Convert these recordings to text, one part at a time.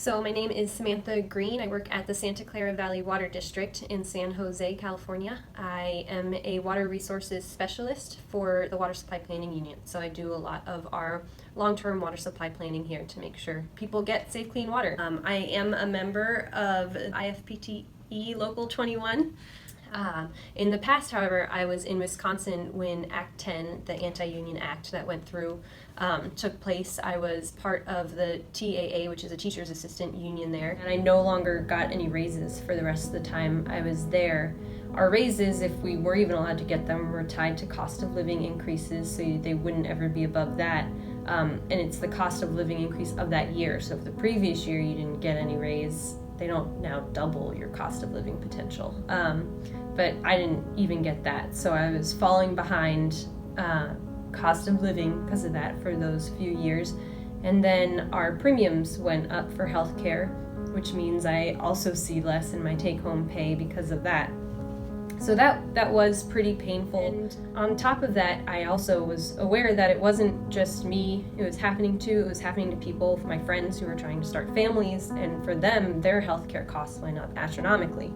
So my name is Samantha Greene. I work at the Santa Clara Valley Water District in San Jose, California. I am a water resources specialist for the Water Supply Planning Union. So I do a lot of our long-term water supply planning here to make sure people get safe, clean water. I am a member of IFPTE Local 21. In the past, however, I was in Wisconsin when Act 10, the Anti-Union Act that went through, took place. I was part of the TAA, which is a teacher's assistant union there, and I no longer got any raises for the rest of the time I was there. Our raises, if we were even allowed to get them, were tied to cost of living increases, so they wouldn't ever be above that. And it's the cost of living increase of that year. So if the previous year you didn't get any raise, they don't now double your cost of living potential. But I didn't even get that, so I was falling behind cost of living because of that for those few years. And then our premiums went up for healthcare, which means I also see less in my take-home pay because of that. So that was pretty painful. And on top of that, I also was aware that it wasn't just me it was happening to. It was happening to people, my friends who were trying to start families, and for them, their healthcare costs went up astronomically.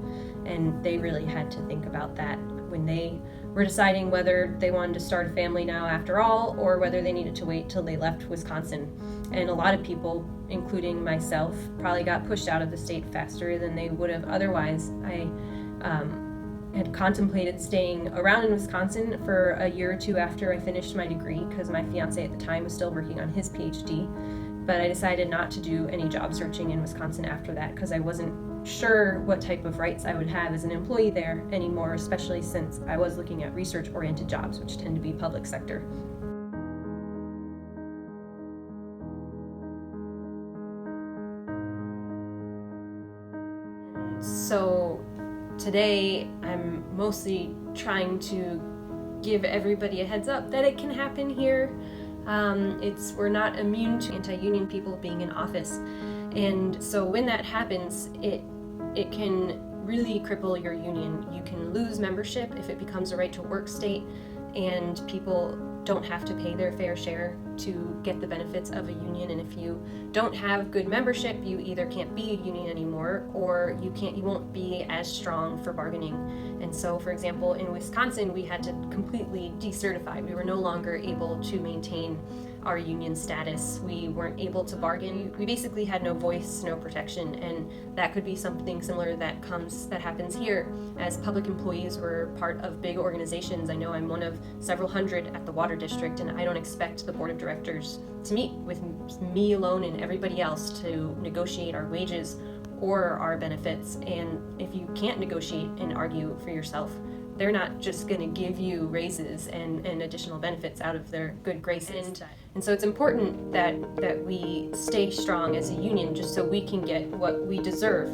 And they really had to think about that when they were deciding whether they wanted to start a family now after all, or whether they needed to wait till they left Wisconsin. And a lot of people, including myself, probably got pushed out of the state faster than they would have otherwise. I had contemplated staying around in Wisconsin for a year or two after I finished my degree because my fiance at the time was still working on his PhD. But I decided not to do any job searching in Wisconsin after that because I wasn't sure what type of rights I would have as an employee there anymore, especially since I was looking at research-oriented jobs, which tend to be public sector. So today I'm mostly trying to give everybody a heads up that it can happen here. We're not immune to anti-union people being in office. And so when that happens, it can really cripple your union. You can lose membership if it becomes a right to work state, and people don't have to pay their fair share to get the benefits of a union. And if you don't have good membership, you either can't be a union anymore, or you won't be as strong for bargaining. And so, for example, in Wisconsin, we had to completely decertify. We were no longer able to maintain our union status. We weren't able to bargain. We basically had no voice, no protection, and that could be something similar that happens here. As public employees, we're part of big organizations. I know I'm one of several hundred at the water district, and I don't expect the board of directors to meet with me alone and everybody else to negotiate our wages or our benefits. And if you can't negotiate and argue for yourself, they're not just going to give you raises and additional benefits out of their good graces. And so it's important that we stay strong as a union just so we can get what we deserve.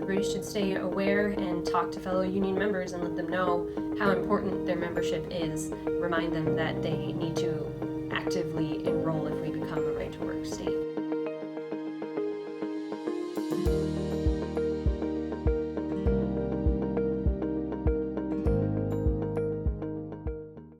Everybody should stay aware and talk to fellow union members and let them know how important their membership is. Remind them that they need to actively enroll if we become a right to work state.